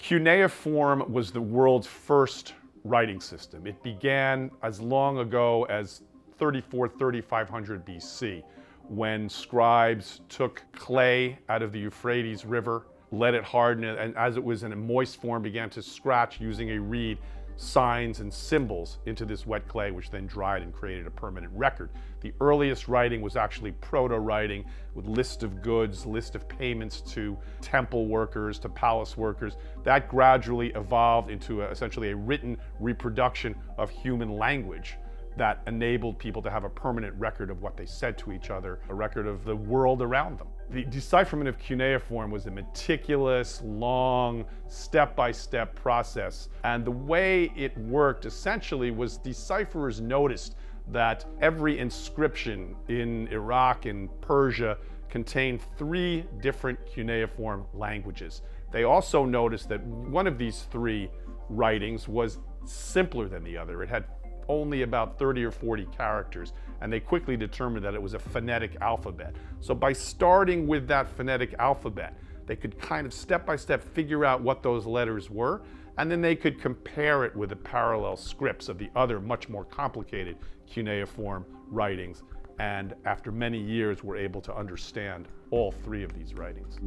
Cuneiform was the world's first writing system. It began as long ago as 3,500 BC, when scribes took clay out of the Euphrates River, let it harden, and as it was in a moist form, began to scratch using a reed signs and symbols into this wet clay, which then dried and created a permanent record. The earliest writing was actually proto-writing, with list of goods, list of payments to temple workers, to palace workers. That gradually evolved into essentially a written reproduction of human language that enabled people to have a permanent record of what they said to each other, a record of the world around them. The decipherment of cuneiform was a meticulous, long, step-by-step process. And the way it worked essentially was decipherers noticed that every inscription in Iraq and Persia contained 3 different cuneiform languages. They also noticed that one of these 3 writings was simpler than the other. It had only about 30 or 40 characters, and they quickly determined that it was a phonetic alphabet. So by starting with that phonetic alphabet, they could kind of step by step figure out what those letters were, and then they could compare it with the parallel scripts of the other much more complicated cuneiform writings, and after many years were able to understand all 3 of these writings.